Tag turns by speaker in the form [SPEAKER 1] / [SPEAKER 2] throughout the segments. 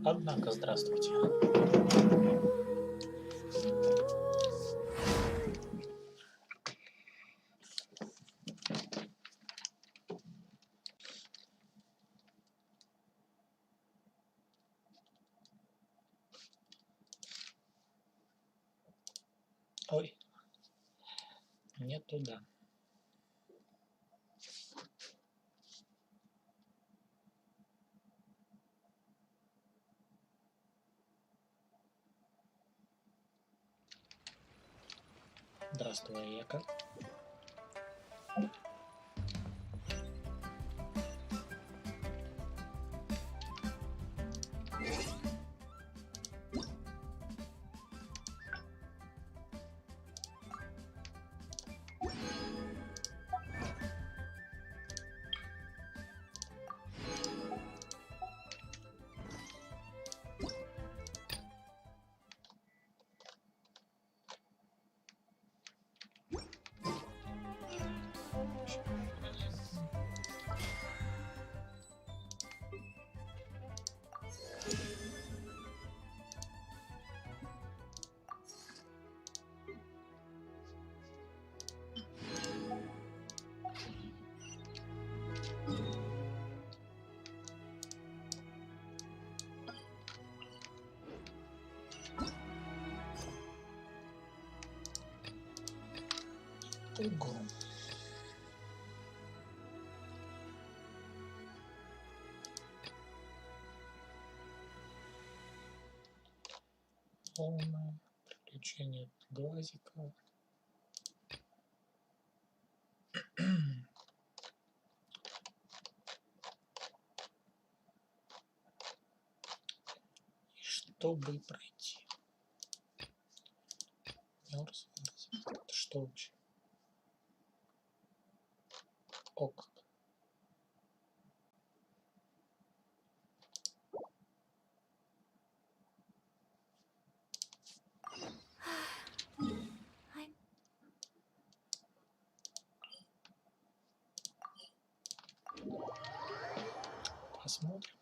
[SPEAKER 1] Однако, здравствуйте. Ой, не туда. Здравствуй, Яка. Ого. Полное приключение глазика. И чтобы пройти. Мерзость. Это что вообще? Ок. Посмотрим.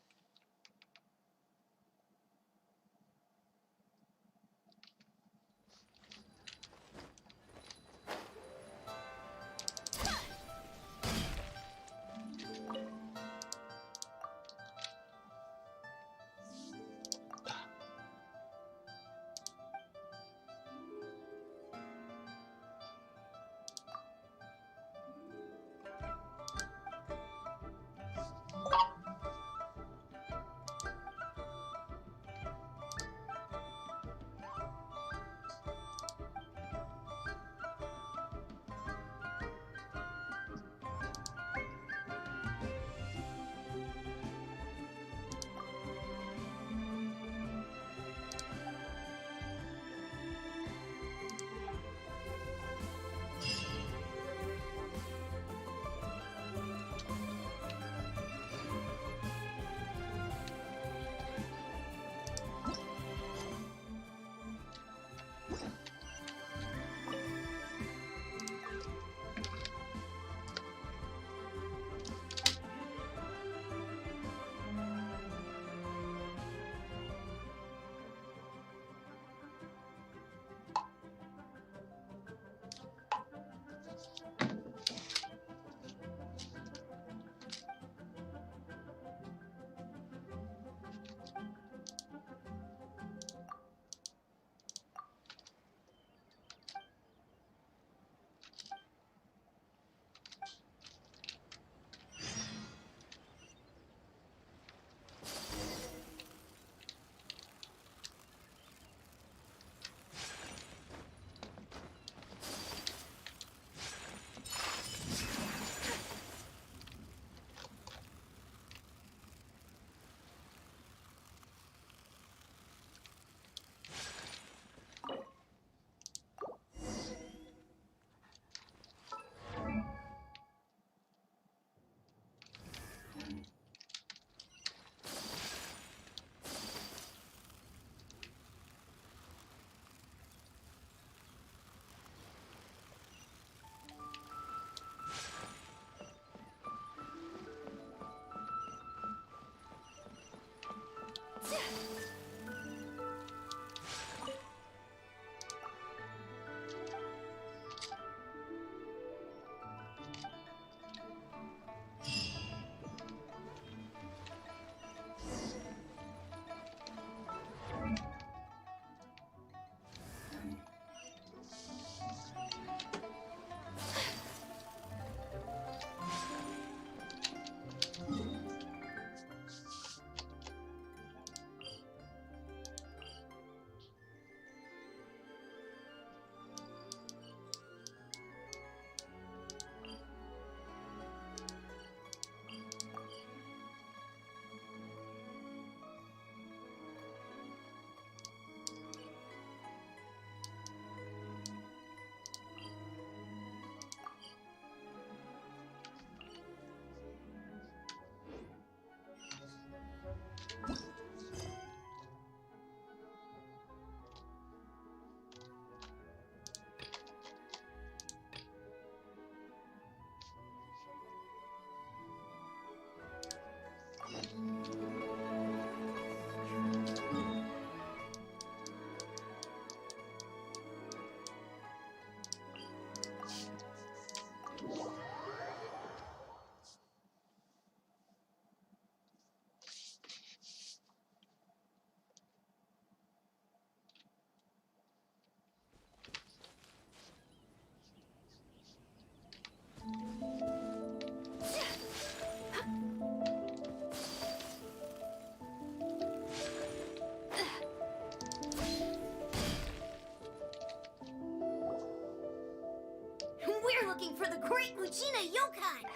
[SPEAKER 2] for the Great Mujina Yokai.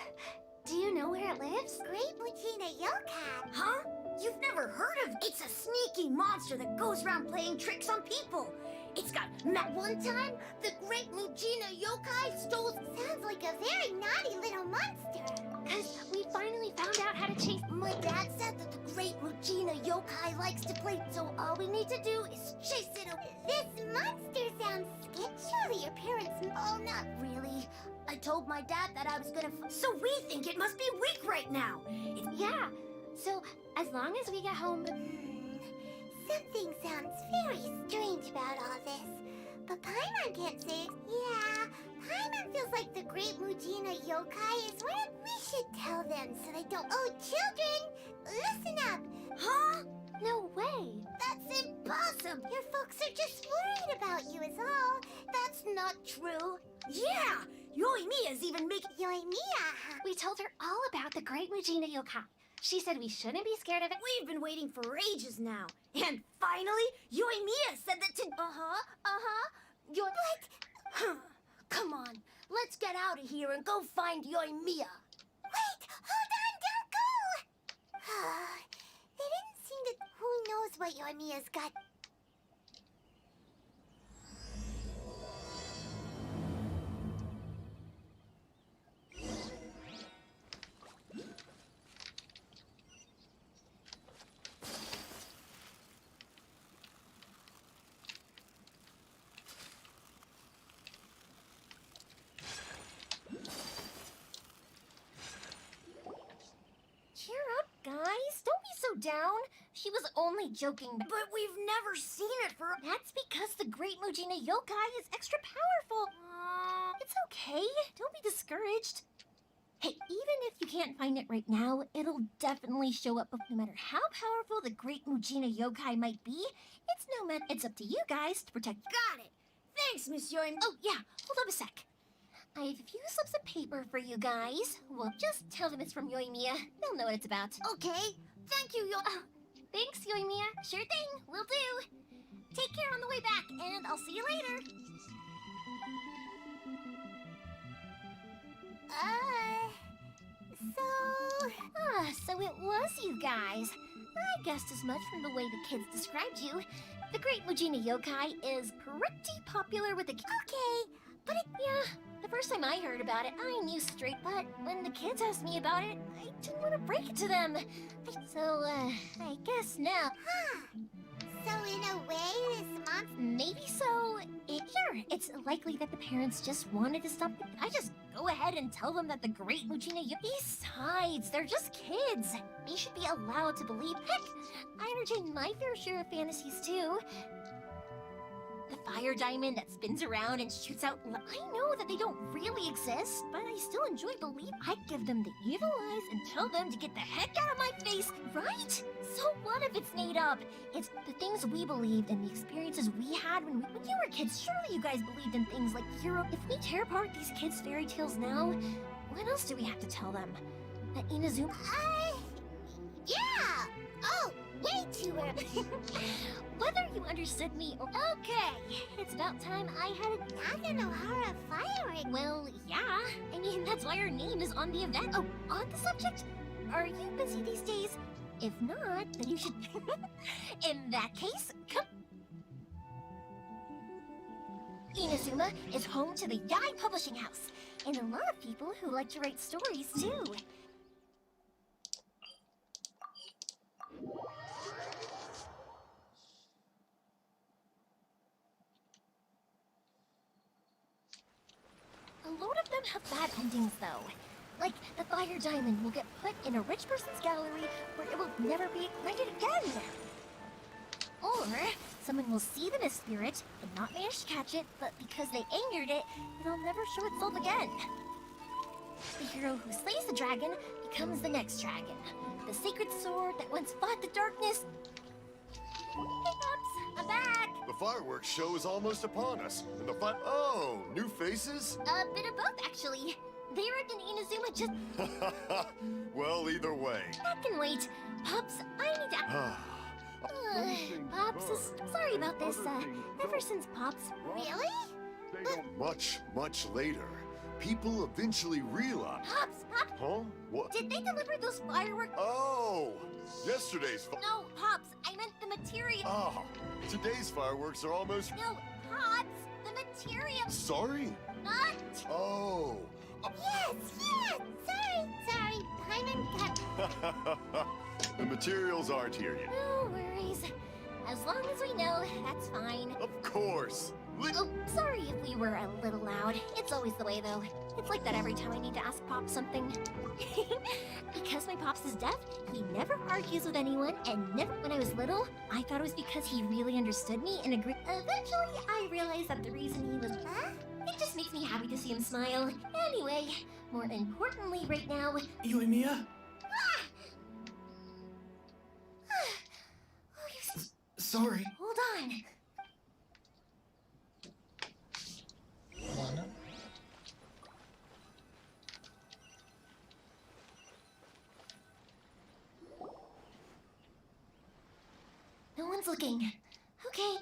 [SPEAKER 3] Do you know where it lives?
[SPEAKER 2] Great Mujina Yokai? Huh? You've never heard of it? It's a sneaky monster that goes around playing tricks on people. It's got one time, the Great Mujina Yokai stole...
[SPEAKER 3] Sounds like a very naughty little monster. Because we finally found out how to chase...
[SPEAKER 2] My dad said that the Great Mujina Yokai likes to play, so all we need to do is chase it away.
[SPEAKER 3] This monster sounds sketchy. Surely your parents...
[SPEAKER 2] Oh, not really. I told my dad that I was gonna... So we think it must be weak right now.
[SPEAKER 3] Yeah, so as long as we get home...
[SPEAKER 2] Something sounds very strange about all this. But Paimon can't say it.
[SPEAKER 3] Yeah, Paimon feels like the Great Mujina Yokai is what we should tell them so they don't... Oh, children, listen up.
[SPEAKER 2] Huh?
[SPEAKER 3] No way.
[SPEAKER 2] That's impossible.
[SPEAKER 3] Your folks are just worried about you is all.
[SPEAKER 2] That's not true. Yeah, Yoimiya's even making...
[SPEAKER 3] Yoimiya? We told her all about the Great Mujina Yokai. She said we shouldn't be scared of it.
[SPEAKER 2] We've been waiting for ages now. And finally, Yoimiya said that to... What? Come on, let's get out of here and go find Yoimiya.
[SPEAKER 3] Wait, hold on, don't go! They didn't seem to... Who knows what Yoimiya's got...
[SPEAKER 2] Cheer up, guys. Don't be so down. She was only joking. But we've never seen it for... That's because the Great Mujina Yokai is extra powerful. It's okay. Don't be discouraged. Hey, even if you can't find it right now, it'll definitely show up. No matter how powerful the Great Mujina Yokai might be, it's up to you guys to protect... Got it. Thanks, Miss Yoimiya. Oh, yeah. Hold up a sec. I have a few slips of paper for you guys. We'll just tell them it's from Yoimiya. They'll know what it's about. Okay. Thank you, Thanks, Yoimiya. Sure thing. Will do. Take care on the way back, and I'll see you later. So it was you guys. I guessed as much from the way the kids described you. The Great Mujina Yokai is pretty popular with the... Okay, but yeah, the first time I heard about it, I knew straight, but when the kids asked me about it, I didn't want to break it to them. So, I guess now...
[SPEAKER 3] So in a way, this monster...
[SPEAKER 2] Maybe so. Sure, it's likely that the parents just wanted to stop... I just go ahead and tell them that the Great Mujina Yokai... Besides, they're just kids. They should be allowed to believe. Heck, I entertain my fair share of fantasies, too. The fire diamond that spins around and shoots out... I know that they don't really exist, but I still enjoy believing. I'd give them the evil eyes and tell them to get the heck out of my face, right? So what if it's made up? It's the things we believed and the experiences we had when you were kids. Surely you guys believed in things like hero. If we tear apart these kids' fairy tales now, what else do we have to tell them? That Inazuma...
[SPEAKER 3] Yeah! Oh, way too early.
[SPEAKER 2] Whether you understood me or... Okay, it's about time I had a...
[SPEAKER 3] Naganohara firework.
[SPEAKER 2] Well, yeah. I mean, that's why our name is on the event. Oh, on the subject? Are you busy these days? If not, then you should... In that case, come... Inazuma is home to the Yai Publishing House, and a lot of people who like to write stories, too. A load of them have bad endings, though. Like, the fire diamond will get put in a rich person's gallery where it will never be ignited again. Or, someone will see the mist spirit and not manage to catch it, but because they angered it, it'll never show itself again. The hero who slays the dragon becomes the next dragon. The sacred sword that once fought the darkness... Hey, Pops! I'm back!
[SPEAKER 4] The fireworks show is almost upon us, and the Oh, new faces?
[SPEAKER 2] A bit of both, actually. They reckon Inazuma just...
[SPEAKER 4] Well, either way.
[SPEAKER 2] That can wait. Pops, I need to... Pops, sorry about this. Ever since Pops...
[SPEAKER 3] Really?
[SPEAKER 4] Much, much later, people eventually realize.
[SPEAKER 2] Pops, Pops,
[SPEAKER 4] Huh? What?
[SPEAKER 2] did they deliver those fireworks?
[SPEAKER 4] Oh! Yesterday's
[SPEAKER 2] No, Pops, I meant the material.
[SPEAKER 4] Ah! Today's fireworks are almost.
[SPEAKER 2] No, Pops, the material.
[SPEAKER 4] Sorry?
[SPEAKER 2] Not.
[SPEAKER 4] Oh!
[SPEAKER 3] Yes, yes. Sorry. Paimon got...
[SPEAKER 4] The materials aren't here yet.
[SPEAKER 2] No worries. As long as we know, that's fine.
[SPEAKER 4] Of course!
[SPEAKER 2] Oh, sorry if we were a little loud. It's always the way, though. It's like that every time I need to ask Pops something. Because my Pops is deaf, he never argues with anyone, and never when I was little, I thought it was because he really understood me and agreed. Eventually, I realized that the reason he was...
[SPEAKER 3] Huh?
[SPEAKER 2] It just makes me happy to see him smile. Anyway, more importantly right now...
[SPEAKER 5] Yoimiya?
[SPEAKER 2] Oh, you...
[SPEAKER 5] Sorry.
[SPEAKER 2] Hold on.
[SPEAKER 1] Ладно.
[SPEAKER 2] No one's looking. Okay.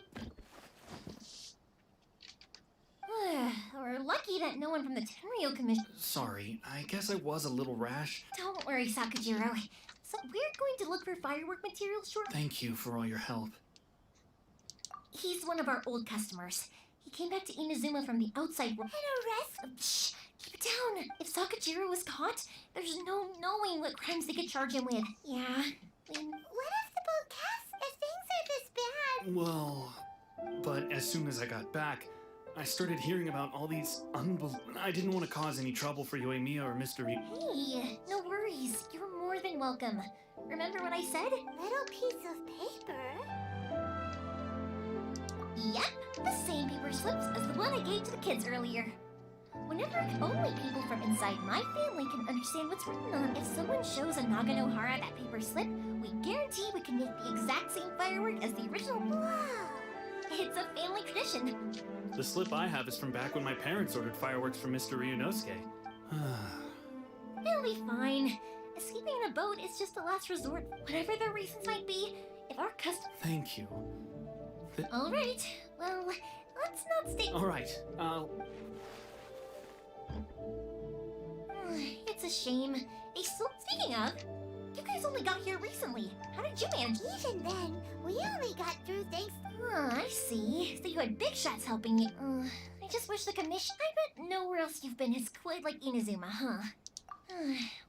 [SPEAKER 2] We're lucky that no one from the Tenryo Commission...
[SPEAKER 5] Sorry, I guess I was a little rash.
[SPEAKER 2] Don't worry, Sakajiro. So we're going to look for firework materials shortly.
[SPEAKER 5] Thank you for all your help.
[SPEAKER 2] He's one of our old customers. He came back to Inazuma from the outside world.
[SPEAKER 3] And arrest...
[SPEAKER 2] Shh! Keep it down! If Sakajiro was caught, there's no knowing what crimes they could charge him with. Yeah.
[SPEAKER 3] What if the boat casts if things are this bad?
[SPEAKER 5] Well, but as soon as I got back, I started hearing about all these I didn't want to cause any trouble for Yoimiya or Mr.
[SPEAKER 2] Hey, no worries. You're more than welcome. Remember what I said?
[SPEAKER 3] Little piece of paper?
[SPEAKER 2] Yep, the same paper slips as the one I gave to the kids earlier. Whenever only people from inside my family can understand what's written on, if someone shows a Naganohara that paper slip, we guarantee we can make the exact same firework as the original.
[SPEAKER 3] Wow.
[SPEAKER 2] It's a family tradition.
[SPEAKER 5] The slip I have is from back when my parents ordered fireworks from Mr. Ryunosuke.
[SPEAKER 2] It'll be fine. Escaping in a boat is just a last resort, whatever the reasons might be. If our custom...
[SPEAKER 5] Thank you.
[SPEAKER 2] All right, well, let's not stay...
[SPEAKER 5] All right,
[SPEAKER 2] It's a shame. Hey, so speaking of, you guys only got here recently. How did you manage?
[SPEAKER 3] Even then, we only got through thanks...
[SPEAKER 2] I see. So you had big shots helping you. I just wish the commission... I bet nowhere else you've been is quite like Inazuma, huh?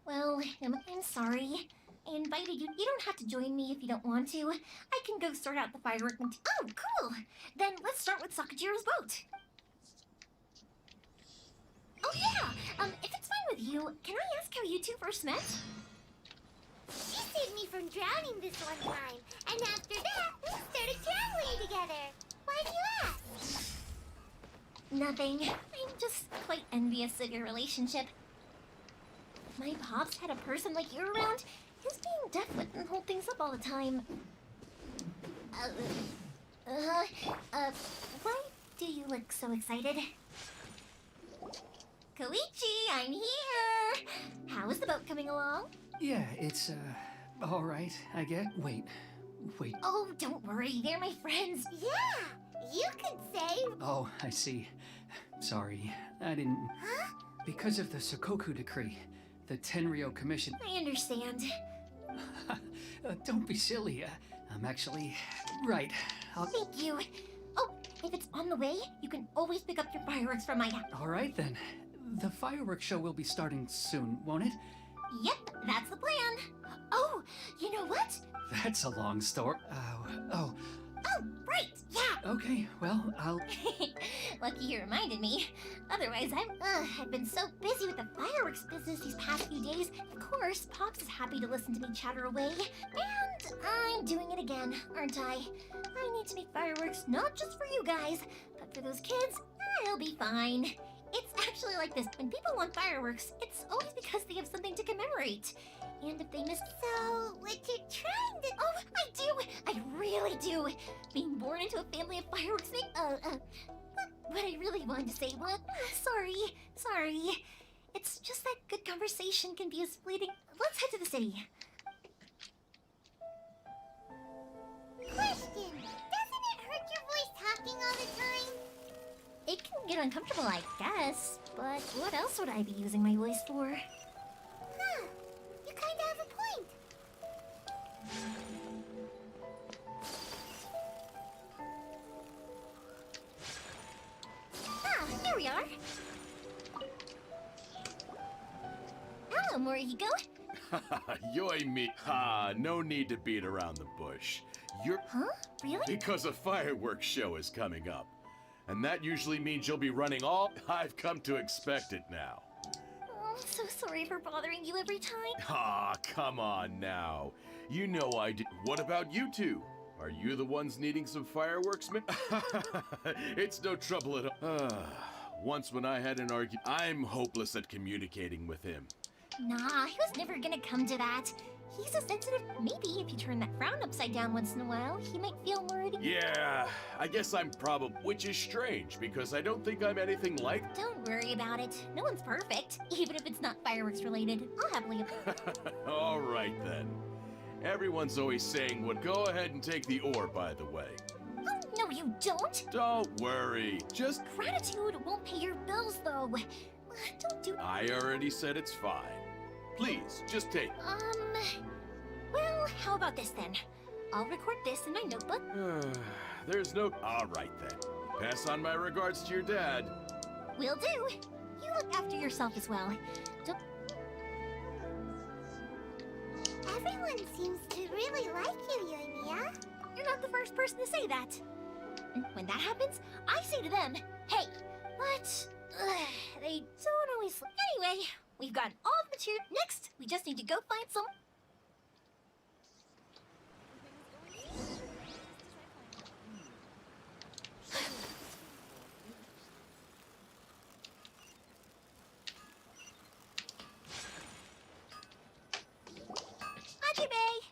[SPEAKER 2] Well, I'm sorry. I invited you. You don't have to join me if you don't want to. I can go sort out the firework. Oh, cool! Then let's start with Sakajiro's boat. Oh yeah! If it's fine with you, can I ask how you two first met?
[SPEAKER 3] She saved me from drowning this one time, and after that, we started traveling together. Why do you ask?
[SPEAKER 2] Nothing. I'm just quite envious of your relationship. If my pops had a person like you around, his being deaf wouldn't hold things up all the time. Why do you look so excited? Koichi, I'm here! How is the boat coming along?
[SPEAKER 6] Yeah, it's, all right, I guess. Wait.
[SPEAKER 2] Oh, don't worry, they're my friends.
[SPEAKER 3] Yeah, you could say...
[SPEAKER 6] Oh, I see. Sorry, I didn't...
[SPEAKER 3] Huh?
[SPEAKER 6] Because of the Sokoku decree, the Tenryo Commission...
[SPEAKER 2] I understand.
[SPEAKER 6] Don't be silly. I'm actually... Right.
[SPEAKER 2] Thank you. Oh, if it's on the way, you can always pick up your fireworks from my house.
[SPEAKER 6] All right, then. The fireworks show will be starting soon, won't it?
[SPEAKER 2] Yep, that's the plan. Oh, you know what?
[SPEAKER 6] That's a long story. Oh,
[SPEAKER 2] Oh, right, yeah.
[SPEAKER 6] okay, well, I'll...
[SPEAKER 2] Lucky you reminded me. Otherwise, I've been so busy with the fireworks business these past few days. Of course, Pops is happy to listen to me chatter away. And I'm doing it again, aren't I? I need to make fireworks not just for you guys, but for those kids. I'll be fine. It's actually like this. When people want fireworks, it's always because they have something to commemorate. And if they miss...
[SPEAKER 3] So, what you're trying to...
[SPEAKER 2] Oh, I do! I really do! Being born into a family of fireworks make... What I really wanted to say was... Sorry. It's just that good conversation can be as fleeting... Let's head to the city.
[SPEAKER 3] Question, doesn't it hurt your voice talking all the time?
[SPEAKER 2] It can get uncomfortable, I guess. But what else would I be using my voice for?
[SPEAKER 3] Huh. You kinda have a point.
[SPEAKER 2] Ah, here we are. Hello, Morihiko.
[SPEAKER 7] Yoimi. No need to beat around the bush.
[SPEAKER 2] Huh? Really?
[SPEAKER 7] Because a fireworks show is coming up. And that usually means you'll be running all... I've come to expect it now.
[SPEAKER 2] Oh, I'm so sorry for bothering you every time.
[SPEAKER 7] Come on now. You know I did. What about you two? Are you the ones needing some fireworks? It's no trouble at all. Once when I had an argument, I'm hopeless at communicating with him.
[SPEAKER 2] Nah, he was never gonna come to that. He's a sensitive. Maybe if you turn that frown upside down once in a while, he might feel more at ease.
[SPEAKER 7] Yeah, I guess I'm probably, which is strange because I don't think I'm anything like.
[SPEAKER 2] Don't worry about it. No one's perfect, even if it's not fireworks related. I'll happily.
[SPEAKER 7] All right then. Everyone's always saying, "Would go ahead and take the ore." By the way.
[SPEAKER 2] Oh, no, you don't.
[SPEAKER 7] Don't worry. Just.
[SPEAKER 2] Gratitude won't pay your bills, though. Don't do.
[SPEAKER 7] I already said it's fine. Please, just take.
[SPEAKER 2] Well, how about this then? I'll record this in my notebook.
[SPEAKER 7] There's no. All right then. Pass on my regards to your dad.
[SPEAKER 2] Will do. You look after yourself as well. Don't.
[SPEAKER 3] Everyone seems to really like you, Yoimiya.
[SPEAKER 2] You're not the first person to say that. And when that happens, I say to them, "Hey, what?" They don't always. Anyway, we've got all the material. Next, we just need to go find some.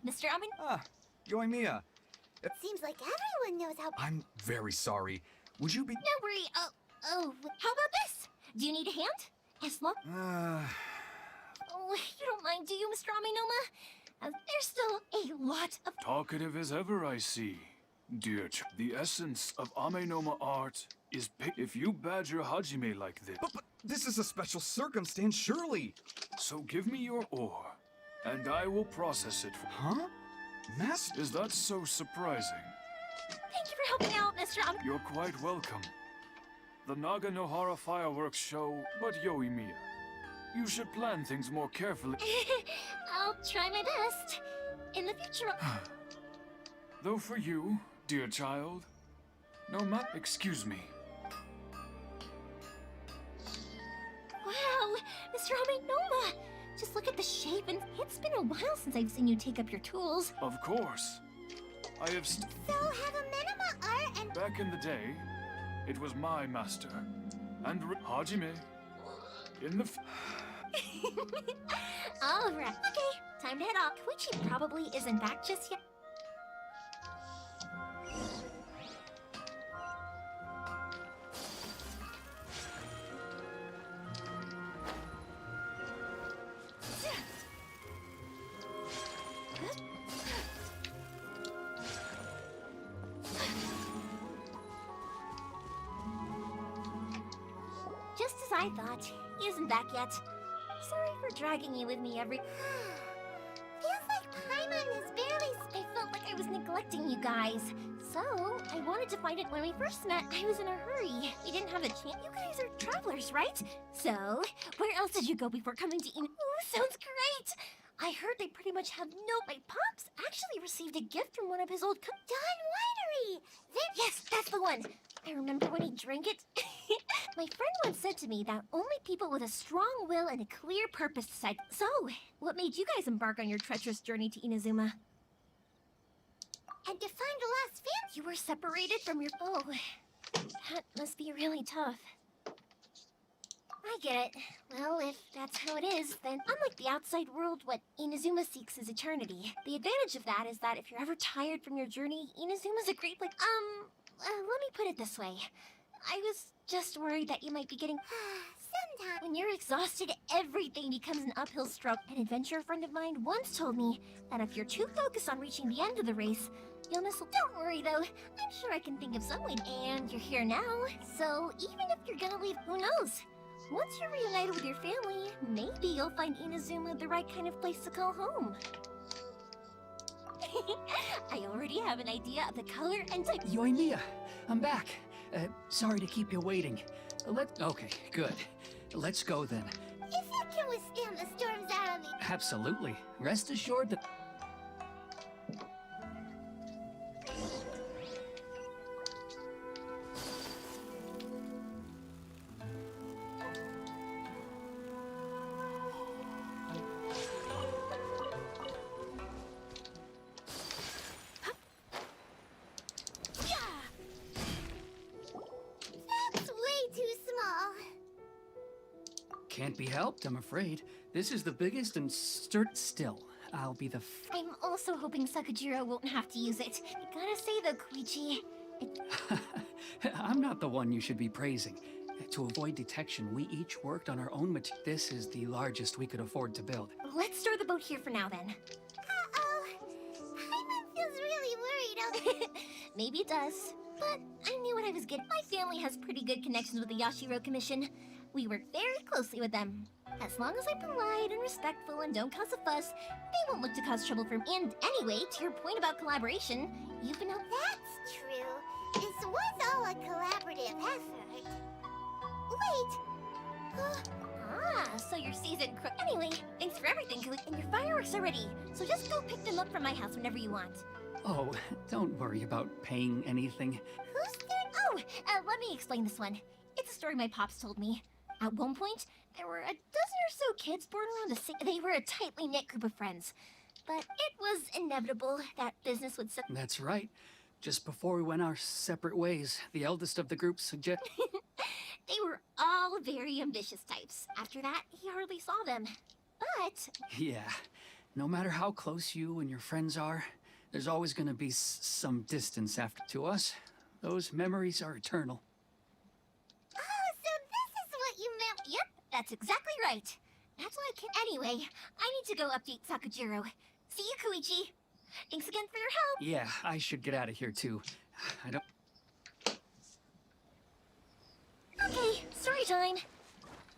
[SPEAKER 2] Mr. Amin.
[SPEAKER 8] Yoimiya.
[SPEAKER 3] Seems like everyone knows how.
[SPEAKER 8] I'm very sorry. Would you be...
[SPEAKER 2] No worry. How about this? Do you need a hand? As long... Oh, you don't mind, do you, Mr. Aminoma? There's still a lot of...
[SPEAKER 9] Talkative as ever, I see. Dear the essence of Amenoma art is if you badger Hajime like this.
[SPEAKER 8] But this is a special circumstance, surely.
[SPEAKER 9] So give me your ore, and I will process it for...
[SPEAKER 8] Huh? Master?
[SPEAKER 9] Is that so surprising?
[SPEAKER 2] Thank you for helping out, Mr. Amin.
[SPEAKER 9] You're quite welcome. The Naganohara fireworks show, but Yoimiya, you should plan things more carefully.
[SPEAKER 2] I'll try my best. In the future...
[SPEAKER 9] Though for you, dear child, no matter... Excuse me.
[SPEAKER 2] Wow, Mr. Aminoma! Just look at the shape, and it's been a while since I've seen you take up your tools.
[SPEAKER 9] Of course. I have
[SPEAKER 3] So have a minima art and...
[SPEAKER 9] Back in the day, it was my master. And Hajime. In the...
[SPEAKER 2] All right. Okay, time to head off. Koichi probably isn't back just yet. Just as I thought, he isn't back yet. Sorry for dragging you with me every...
[SPEAKER 3] Feels like Paimon is barely...
[SPEAKER 2] I felt like I was neglecting you guys. So, I wanted to find it when we first met. I was in a hurry. We didn't have the chance. You guys are travelers, right? So, where else did you go before coming to... Ooh, sounds great! I heard they pretty much have no... My pops actually received a gift from one of his old...
[SPEAKER 3] Dawn Winery!
[SPEAKER 2] Yes, that's the one! I remember when he drank it. My friend once said to me that only people with a strong will and a clear purpose decide. So, what made you guys embark on your treacherous journey to Inazuma?
[SPEAKER 3] And to find the last fan...
[SPEAKER 2] You were separated from your... Oh, that must be really tough. I get it. Well, if that's how it is, then unlike the outside world, what Inazuma seeks is eternity. The advantage of that is that if you're ever tired from your journey, Inazuma's a great place. Let me put it this way. I was just worried that you might be getting...
[SPEAKER 3] Sometimes.
[SPEAKER 2] When you're exhausted, everything becomes an uphill struggle. An adventurer friend of mine once told me that if you're too focused on reaching the end of the race, you'll miss. Don't worry though, I'm sure I can think of some way. And you're here now, so even if you're gonna leave, who knows? Once you're reunited with your family, maybe you'll find Inazuma the right kind of place to call home. I already have an idea of the color and type.
[SPEAKER 6] Yoimiya, I'm back. Sorry to keep you waiting. Okay, good. Let's go then.
[SPEAKER 3] If you can withstand the storms out on the...
[SPEAKER 6] Absolutely. Rest assured that...
[SPEAKER 3] That's way too small.
[SPEAKER 6] Can't be helped, I'm afraid. This is the biggest and still. I'll be the
[SPEAKER 2] I'm also hoping Sakujiro won't have to use it. I gotta say though, Koichi,
[SPEAKER 6] I'm not the one you should be praising. To avoid detection, we each worked on our own This is the largest we could afford to build.
[SPEAKER 2] let's store the boat here for now then.
[SPEAKER 3] Uh-oh. Paimon feels really worried.
[SPEAKER 2] Maybe it does. But I knew what I was getting. My family has pretty good connections with the Yashiro Commission. We work very closely with them. As long as I'm polite and respectful and don't cause a fuss, they won't look to cause trouble for me. And anyway, to your point about collaboration, you've been out there.
[SPEAKER 3] That's true. This was all a collaborative effort. Wait.
[SPEAKER 2] So your season Anyway, thanks for everything, and your fireworks are ready. So just go pick them up from my house whenever you want.
[SPEAKER 6] Oh, don't worry about paying anything.
[SPEAKER 2] Who's there? Oh, let me explain this one. It's a story my pops told me. At one point, there were a dozen or so kids born around the same. They were a tightly knit group of friends. But it was inevitable that business would
[SPEAKER 6] That's right. Just before we went our separate ways, the eldest of the group
[SPEAKER 2] They were all very ambitious types. After that, he hardly saw them. But
[SPEAKER 6] Yeah. No matter how close you and your friends are, there's always gonna be some distance after. To us, those memories are eternal.
[SPEAKER 3] Oh, so this is what you meant.
[SPEAKER 2] yep, that's exactly right. That's why I can't. Anyway, I need to go update Sakujiro. See you, Koichi. Thanks again for your help.
[SPEAKER 6] Yeah, I should get out of here too. I don't...
[SPEAKER 2] Okay, story time.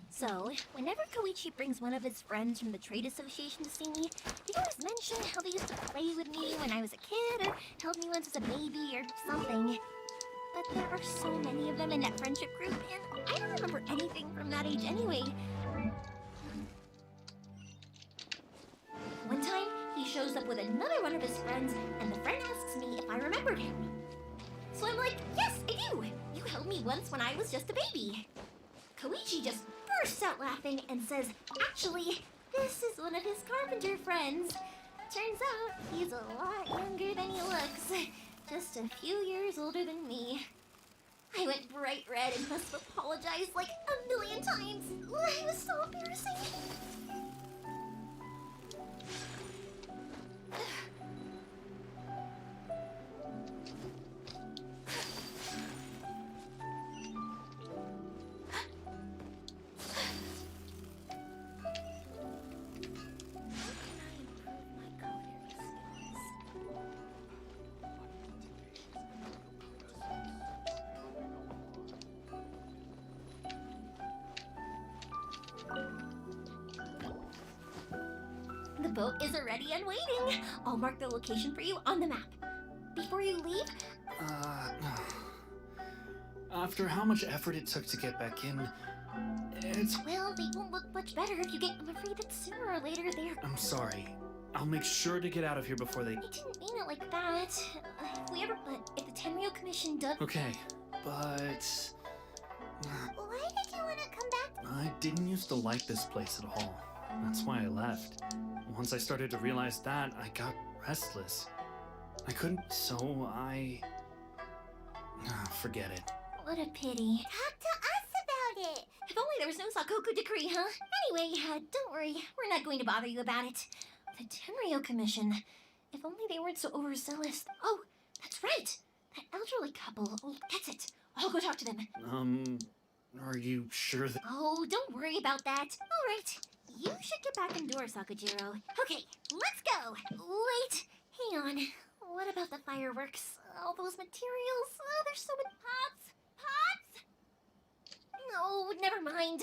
[SPEAKER 2] So, whenever Koichi brings one of his friends from the trade association to see me, they always mention how they used to play with me when I was a kid, or held me once as a baby, or something. But there are so many of them in that friendship group, and I don't remember anything from that age anyway. One time, he shows up with another one of his friends, and the friend asks me if I remembered him. So I'm like, yes, I do! You held me once when I was just a baby. Koichi just bursts out laughing and says, actually, this is one of his carpenter friends. Turns out, he's a lot younger than he looks. Just a few years older than me. I went bright red and must have apologized like a million times. It was so embarrassing. The boat is already and waiting. I'll mark the location for you on the map. Before you leave,
[SPEAKER 5] After how much effort it took to get back in, it's...
[SPEAKER 2] well, they won't look much better if you get. I'm afraid that sooner or later they're.
[SPEAKER 5] I'm sorry. I'll make sure to get out of here before they...
[SPEAKER 2] I didn't mean it like that. But if the Tenryo Commission does.
[SPEAKER 5] Okay, but...
[SPEAKER 3] Why did you want to come back?
[SPEAKER 5] I didn't used to like this place at all. That's why I left. Once I started to realize that, I got restless. I couldn't, so I... forget it.
[SPEAKER 2] What a pity.
[SPEAKER 3] Talk to us about it.
[SPEAKER 2] If only there was no Sakoku decree, huh? Anyway, don't worry. We're not going to bother you about it. The Tenryo Commission. If only they weren't so overzealous. Oh, that's right. That elderly couple. Oh, that's it. I'll go talk to them.
[SPEAKER 5] Are you sure that...
[SPEAKER 2] Oh, don't worry about that. All right, you should get back indoors, Sakujiro. Okay, let's go. Wait, hang on. What about the fireworks? All those materials? Oh, there's so many pots. Pots? No, never mind.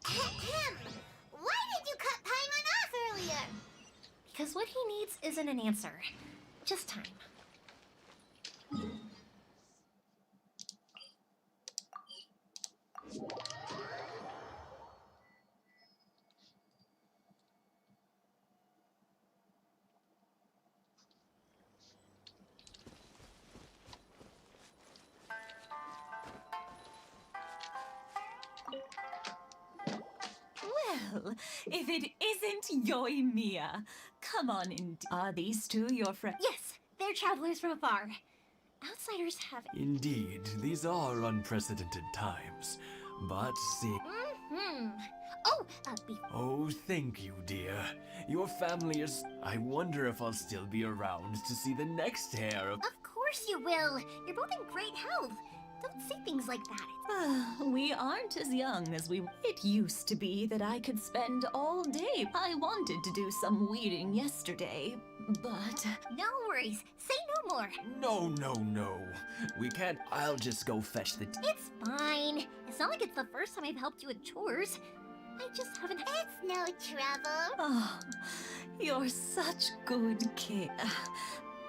[SPEAKER 3] Ahem. Why did you cut Paimon off earlier?
[SPEAKER 2] Because what he needs isn't an answer, just time.
[SPEAKER 10] Well, if it isn't Yoimiya, come on in. Are these two your friends?
[SPEAKER 2] Yes, they're travelers from afar. Outsiders have...
[SPEAKER 11] Indeed, these are unprecedented times. But see...
[SPEAKER 2] Oh,
[SPEAKER 11] Oh, thank you, dear. Your family is... I wonder if I'll still be around to see the next heir of...
[SPEAKER 2] Of course you will. You're both in great health. Don't say things like that.
[SPEAKER 10] We aren't as young as we... It used to be that I could spend all day. I wanted to do some weeding yesterday, but...
[SPEAKER 2] No worries. Say no more.
[SPEAKER 11] No. We can't... I'll just go fetch the...
[SPEAKER 2] It's fine. It's not like it's the first time I've helped you with chores. I just haven't...
[SPEAKER 3] It's no trouble.
[SPEAKER 10] Oh, you're such good kid.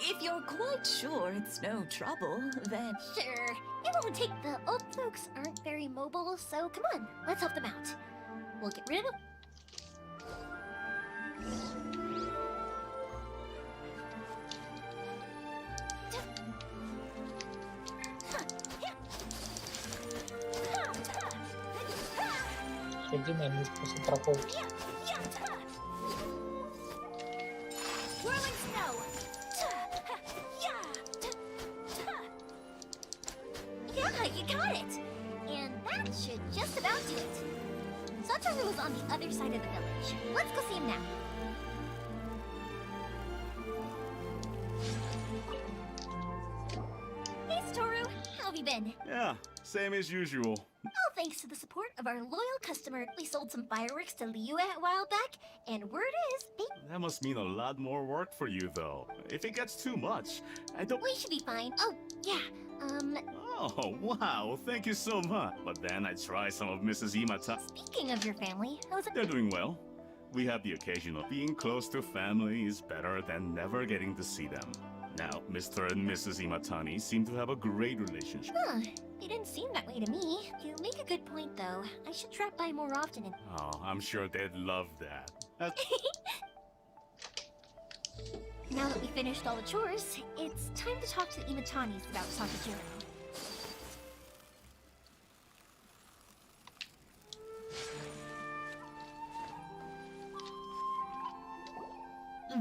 [SPEAKER 10] If you're quite sure it's no trouble, then...
[SPEAKER 2] Sure. It won't take... The old folks aren't very mobile, so come on. Let's help them out. We'll get rid of them.
[SPEAKER 1] Единый способ прополки.
[SPEAKER 2] Whirling snow. Yeah, you got it. And that should just about do it. Satoru's on the other side of the village. Let's go see him now. Hey, Satoru. How have you been?
[SPEAKER 12] Yeah, same as usual.
[SPEAKER 2] All thanks to the support of our loyal customer. We sold some fireworks to Liyue a while back, and word is they...
[SPEAKER 12] That must mean a lot more work for you, though. If it gets too much, I don't...
[SPEAKER 2] We should be fine. Oh, yeah,
[SPEAKER 12] Oh, wow, thank you so much. But then I tried some of Mrs. Imata.
[SPEAKER 2] Speaking of your family, how's it...
[SPEAKER 12] They're doing well. We have the occasion of being close to family is better than never getting to see them. Now, Mr. and Mrs. Imatani seem to have a great relationship.
[SPEAKER 2] Huh, they didn't seem that way to me. You make a good point, though. I should drop by more often and...
[SPEAKER 12] Oh, I'm sure they'd love that.
[SPEAKER 2] Now that we finished all the chores, it's time to talk to the Imatanis about Sakujiro.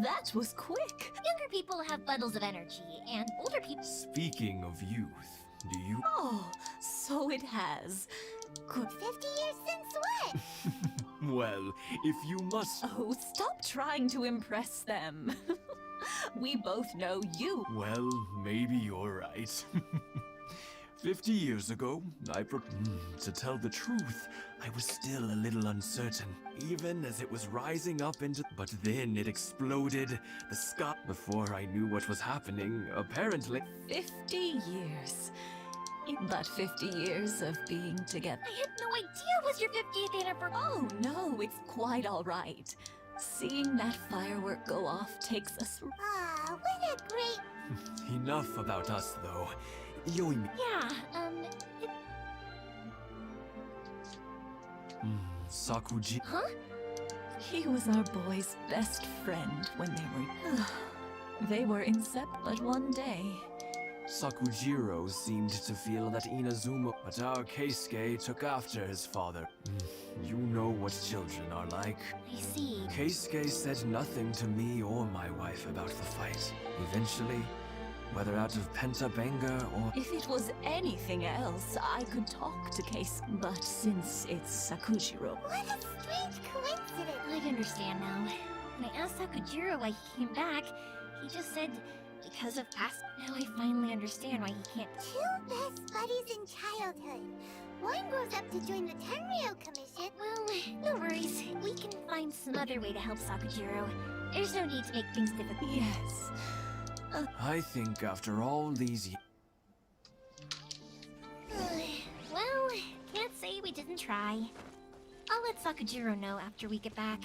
[SPEAKER 10] that was quick.
[SPEAKER 2] Younger people have bundles of energy, and older people...
[SPEAKER 11] Speaking of youth, do you...
[SPEAKER 10] Oh, so it has. Good.
[SPEAKER 3] 50 years since what?
[SPEAKER 11] Well, if you must...
[SPEAKER 10] Oh, stop trying to impress them. We both know you.
[SPEAKER 11] Well, maybe you're right. 50 years ago, to tell the truth, I was still a little uncertain, even as it was rising up into... But then it exploded, the sky... Before I knew what was happening, apparently...
[SPEAKER 10] 50 years. But 50 years of being together.
[SPEAKER 2] I had no idea it was your 50th anniversary.
[SPEAKER 10] Oh, no, it's quite all right. Seeing that firework go off takes us...
[SPEAKER 3] Ah, what a great...
[SPEAKER 11] Enough about us, though. Yoimi...
[SPEAKER 2] Yeah,
[SPEAKER 11] Sakuji...
[SPEAKER 2] Huh?
[SPEAKER 10] He was our boy's best friend when they were... They were inseparable, but one day...
[SPEAKER 11] Sakujiro seemed to feel that Inazuma... But our Keisuke took after his father. You know what children are like.
[SPEAKER 2] I see.
[SPEAKER 11] Keisuke said nothing to me or my wife about the fight. Eventually, whether out of pent-up anger or...
[SPEAKER 10] If it was anything else, I could talk to Case. But since it's Sakujiro...
[SPEAKER 3] What a strange coincidence.
[SPEAKER 2] I understand now. When I asked Sakujiro why he came back, he just said because of past... Now I finally understand why he can't...
[SPEAKER 3] Two best buddies in childhood. One grows up to join the Tenryou Commission.
[SPEAKER 2] Well, no worries. We can find some other way to help Sakujiro. There's no need to make things difficult.
[SPEAKER 10] Yes.
[SPEAKER 11] I think after all these years.
[SPEAKER 2] Well, can't say we didn't try. I'll let Sakujiro know after we get back.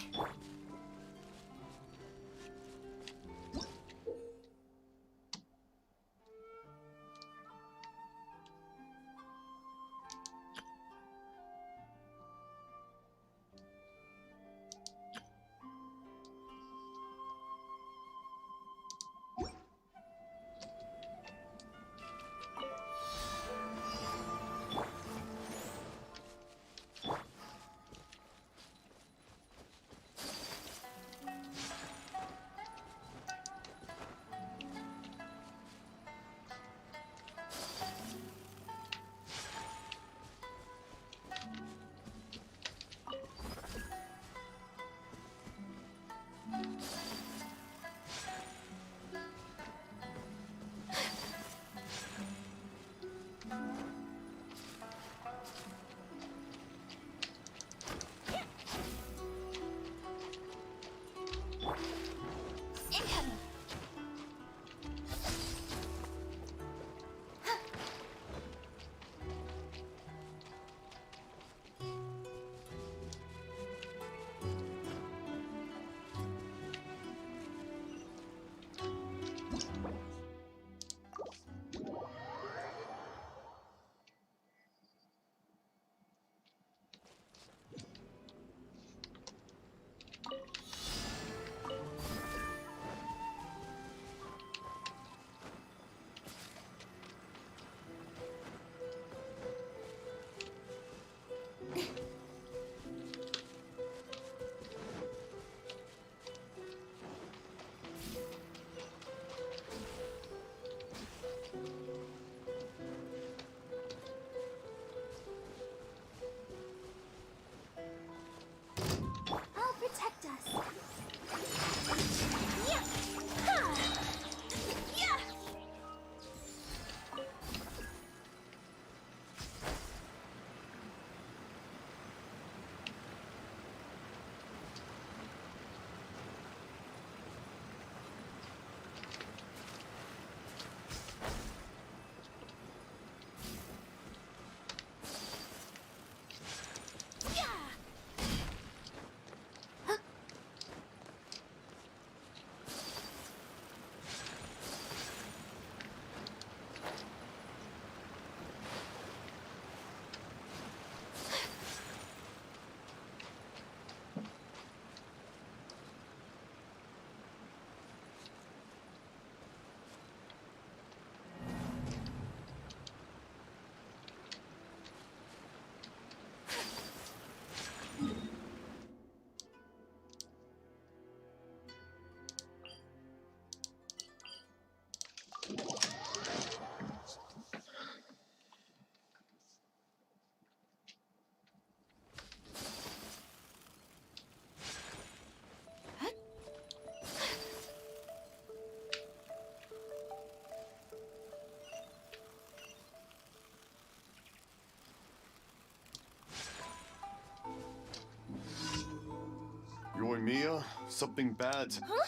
[SPEAKER 4] Yoimiya, something bad.
[SPEAKER 2] Huh?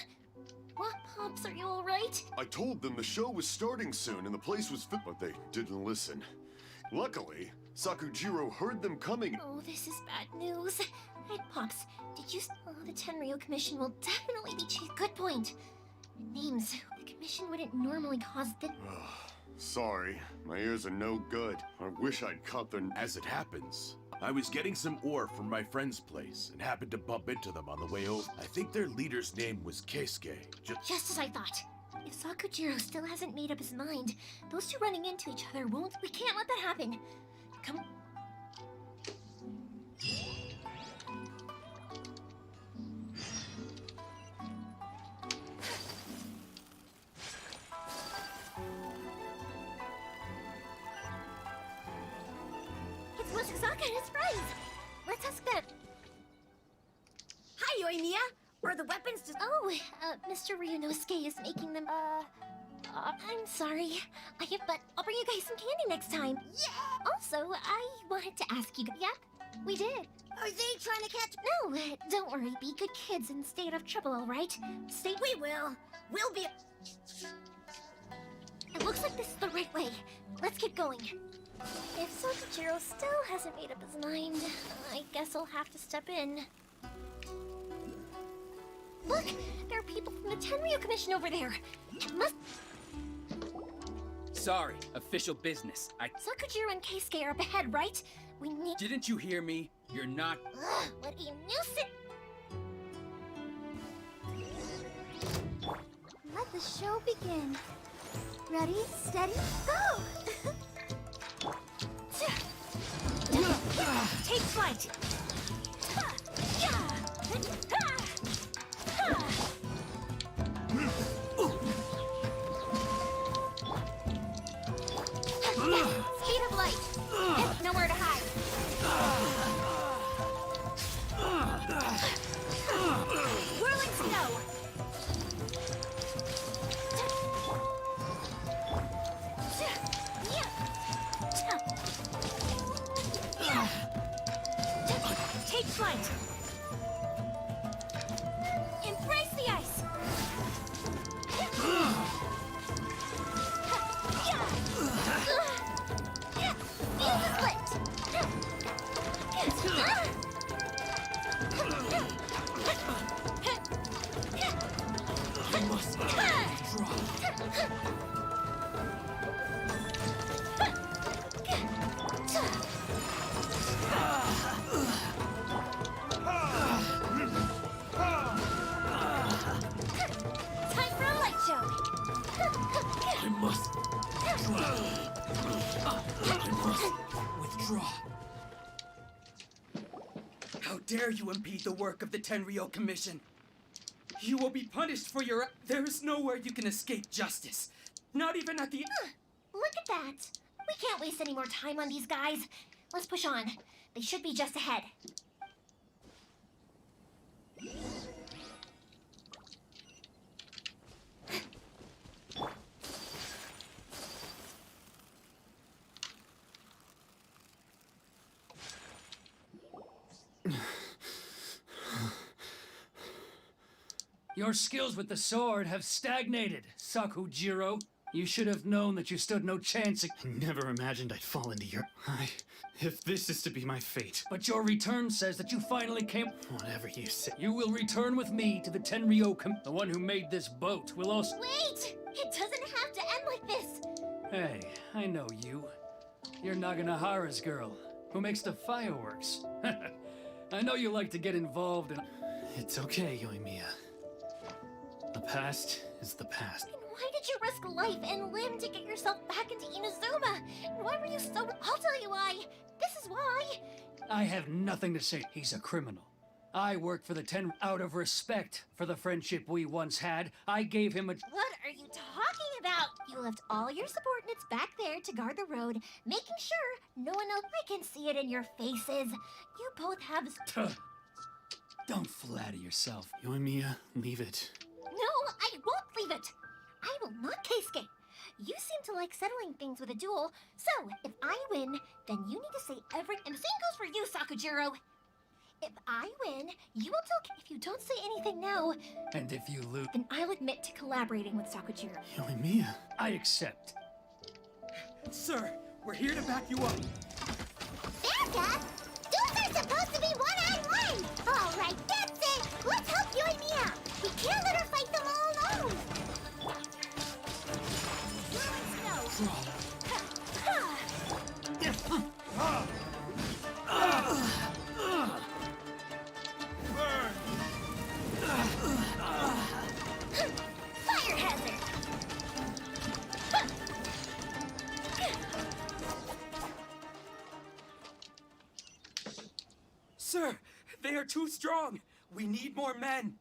[SPEAKER 2] What, Pops? Are you alright?
[SPEAKER 4] I told them the show was starting soon and the place was fit, but they didn't listen. Luckily, Sakujiro heard them coming.
[SPEAKER 2] Oh, this is bad news. Right, Pops, did you... Oh, the Tenryou Commission will definitely be chief. Good point. Names. The Commission wouldn't normally cause the...
[SPEAKER 4] Sorry, my ears are no good. I wish I'd caught them.
[SPEAKER 7] As it happens, I was getting some ore from my friend's place and happened to bump into them on the way over. I think their leader's name was Keisuke.
[SPEAKER 2] Just as I thought. If Sakujiro still hasn't made up his mind, those two running into each other won't... We can't let that happen. Come... It's Wasazaka and his friends! Let's ask them.
[SPEAKER 3] Hi, Yoimiya! Were the weapons just...
[SPEAKER 2] Oh, Mr. Ryunosuke is making them, I'm sorry. But I'll bring you guys some candy next time.
[SPEAKER 3] Yeah!
[SPEAKER 2] Also, I wanted to ask you. Yep, we did.
[SPEAKER 3] Are they trying to catch?
[SPEAKER 2] No, don't worry. Be good kids and stay out of trouble, all right?
[SPEAKER 3] We will. We'll be.
[SPEAKER 2] It looks like this is the right way. Let's get going. If Sakujiro still hasn't made up his mind, I guess I'll have to step in. Look! There are people from the Tenryu Commission over there! It must...
[SPEAKER 6] Sorry, official business.
[SPEAKER 2] Sakujiro and Keisuke are up ahead, right? We need...
[SPEAKER 6] Didn't you hear me? You're not...
[SPEAKER 2] Ugh, what a nuisance!
[SPEAKER 3] Let the show begin. Ready, steady, go!
[SPEAKER 2] Take flight! Speed of light! Nowhere to hide! Whirling snow! Take flight! Embrace the ice! Feel the Time for a light show!
[SPEAKER 6] I must withdraw. How dare you impede the work of the Tenryo Commission? You will be punished for your... There is nowhere you can escape justice. Not even at the...
[SPEAKER 2] Look at that! We can't waste any more time on these guys. Let's push on. They should be just ahead.
[SPEAKER 6] Your skills with the sword have stagnated, Sakujiro. You should have known that you stood no chance.
[SPEAKER 5] I never imagined I'd fall into your... If this is to be my fate...
[SPEAKER 6] But your return says that you finally came...
[SPEAKER 5] Whatever you say.
[SPEAKER 6] You will return with me to the Tenryo The one who made this boat will also...
[SPEAKER 2] Wait! It doesn't have to end like this!
[SPEAKER 6] Hey, I know you. You're Naganahara's girl, who makes the fireworks. I know you like to get involved in...
[SPEAKER 5] It's okay, Yoimiya. The past is the past.
[SPEAKER 2] And why did you risk life and limb to get yourself back into Inazuma? And why were you so... I'll tell you why. This is why.
[SPEAKER 6] I have nothing to say. He's a criminal. I work for the out of respect for the friendship we once had. I gave him a...
[SPEAKER 2] What are you talking about? You left all your subordinates back there to guard the road, making sure no one else... I can see it in your faces. You both have...
[SPEAKER 6] Don't flatter yourself.
[SPEAKER 5] Yoimiya, leave it.
[SPEAKER 2] No, I won't leave it. I will not, Keisuke. You seem to like settling things with a duel, so if I win, then you need to say every... And the same goes for you, Sakujiro. If I win, you will tell... If you don't say anything now...
[SPEAKER 6] And if you lose...
[SPEAKER 2] Then I'll admit to collaborating with Sakujiro.
[SPEAKER 5] Yoimiya.
[SPEAKER 6] I accept. Sir, we're here to back you up.
[SPEAKER 3] Becca? Duels are supposed to be one-on-one! All right, that's it! Let's help Yoimiya! We can't let her fight them all alone!
[SPEAKER 2] Fire hazard!
[SPEAKER 6] Sir, they are too strong. We need more men.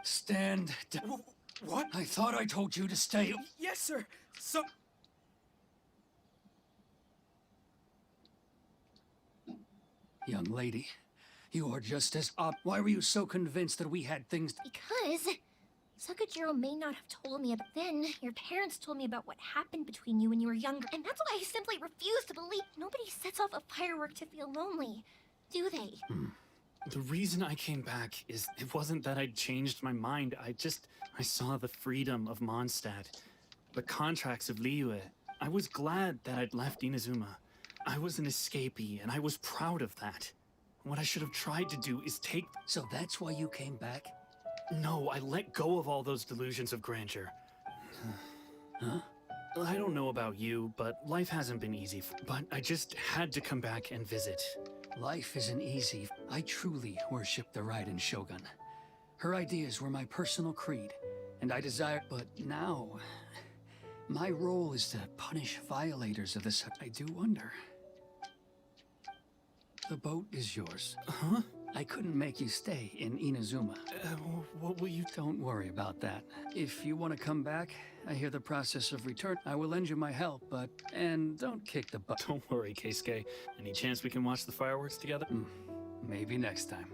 [SPEAKER 6] Stand down. What? I thought I told you to stay. Yes, sir. Young lady, you are just as up. Why were you so convinced that we had things?
[SPEAKER 2] Because Sakujiro may not have told me, but then your parents told me about what happened between you when you were younger, and that's why I simply refuse to believe nobody sets off a firework to feel lonely, do they?
[SPEAKER 5] The reason I came back is it wasn't that I'd changed my mind. I saw the freedom of Mondstadt, the contracts of Liyue. I was glad that I'd left Inazuma. I was an escapee, and I was proud of that. What I should have tried to do is take...
[SPEAKER 6] So that's why you came back?
[SPEAKER 5] No, I let go of all those delusions of grandeur.
[SPEAKER 6] Huh?
[SPEAKER 5] I don't know about you, but life hasn't been easy. But I just had to come back and visit.
[SPEAKER 6] Life isn't easy. I truly worship the Raiden Shogun. Her ideas were my personal creed, and I desire... But now, my role is to punish violators of this. I do wonder. The boat is yours.
[SPEAKER 5] Huh?
[SPEAKER 6] I couldn't make you stay in Inazuma.
[SPEAKER 5] What will you...
[SPEAKER 6] Don't worry about that. If you want to come back, I hear the process of return. I will lend you my help, but... And don't kick the butt.
[SPEAKER 5] Don't worry, Keisuke. Any chance we can watch the fireworks together?
[SPEAKER 6] Maybe next time.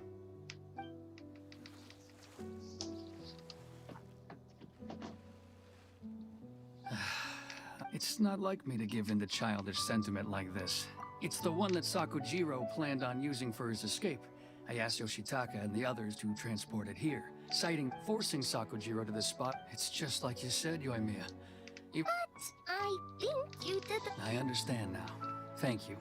[SPEAKER 6] It's not like me to give in to childish sentiment like this. It's the one that Sakujiro planned on using for his escape. I asked Yoshitaka and the others to transport it here, forcing Sakujiro to this spot. It's just like you said, Yoimiya.
[SPEAKER 2] But I think you did the...
[SPEAKER 6] I understand now. Thank you.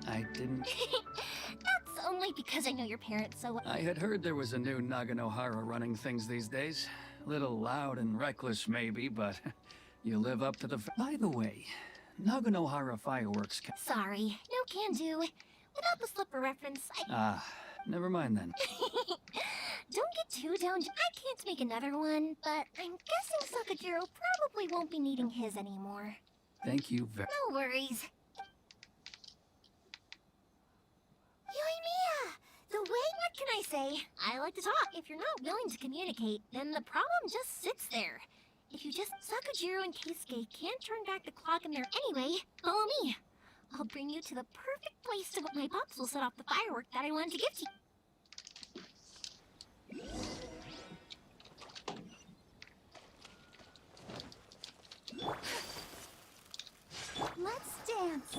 [SPEAKER 6] I didn't...
[SPEAKER 2] That's only because I know your parents so well.
[SPEAKER 6] I had heard there was a new Naganohara running things these days. Little loud and reckless, maybe, but you live up to the... By the way, Naganohara fireworks
[SPEAKER 2] Sorry, no can do. Without the slipper reference,
[SPEAKER 6] never mind then.
[SPEAKER 2] Don't get too down. I can't make another one, but I'm guessing Sakujiro probably won't be needing his anymore.
[SPEAKER 6] Thank you very...
[SPEAKER 2] No worries.
[SPEAKER 3] Yoimiya! The way...
[SPEAKER 2] What can I say? I like to talk. If you're not willing to communicate, then the problem just sits there. If you just... Sakujiro and Keisuke can't turn back the clock in there anyway, follow me. I'll bring you to the perfect place to... My pops will set off the firework that I wanted to give to you.
[SPEAKER 3] Let's dance.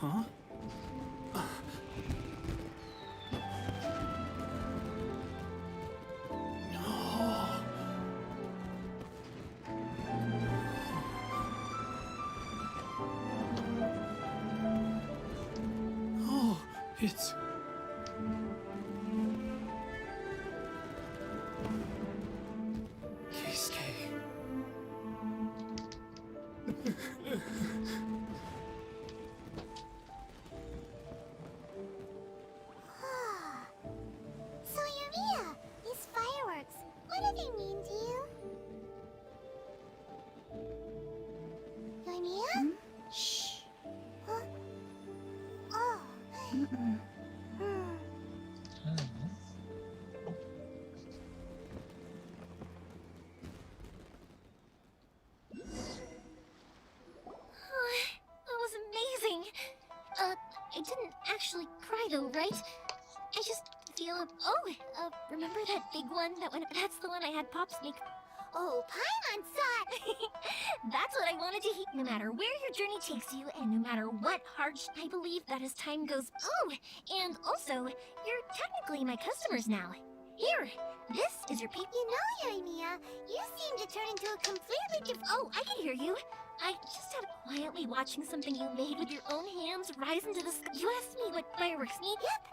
[SPEAKER 5] Huh? Oh, it's... Keisuke.
[SPEAKER 3] So Yoimiya, these fireworks, what do they mean to you? Yoimiya? Shh. Huh? Oh.
[SPEAKER 2] That was amazing. I didn't actually cry though, right? I just feel... remember that big one? That's the one I had Pops make...
[SPEAKER 3] Oh, Paimon saw it.
[SPEAKER 2] That's what I wanted to hear. No matter where your journey takes you, and no matter what hardship, I believe that as time goes... Oh, and also, you're technically my customers now. Here, this is your people.
[SPEAKER 3] You know, Yoimiya, you seem to turn into a completely different...
[SPEAKER 2] Oh, I can hear you. I just had quietly watching something you made with your own hands rise into the sky. You asked me what fireworks mean?
[SPEAKER 3] Yep.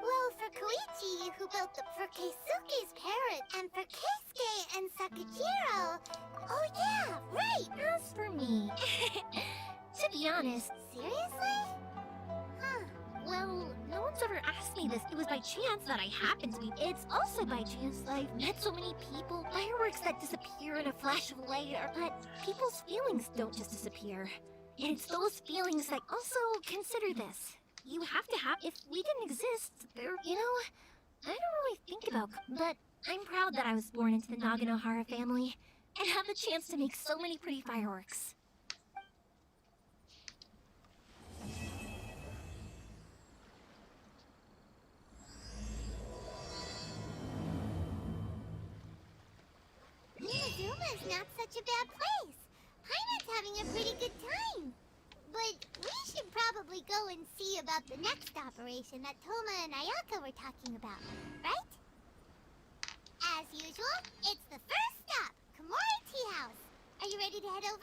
[SPEAKER 3] Well, for Koichi, who built the... For Keisuke's parrot, and for Keisuke and Sakujiro... Oh yeah, right!
[SPEAKER 2] As for me, to be honest,
[SPEAKER 3] Seriously? Huh.
[SPEAKER 2] well, no one's ever asked me this. It was by chance that I happened to be. It's also by chance that I've met so many people. Fireworks that disappear in a flash of light, but people's feelings don't just disappear. And it's those feelings that also consider this. You have to have. If we didn't exist, there, I don't really think about. But I'm proud that I was born into the Naganohara family and have the chance to make so many pretty fireworks.
[SPEAKER 3] Inazuma's not such a bad place. Paimon's having a pretty good time. But we should probably go and see about the next operation that Toma and Ayaka were talking about, right? As usual, it's the first stop, Komori Tea House. Are you ready to head over?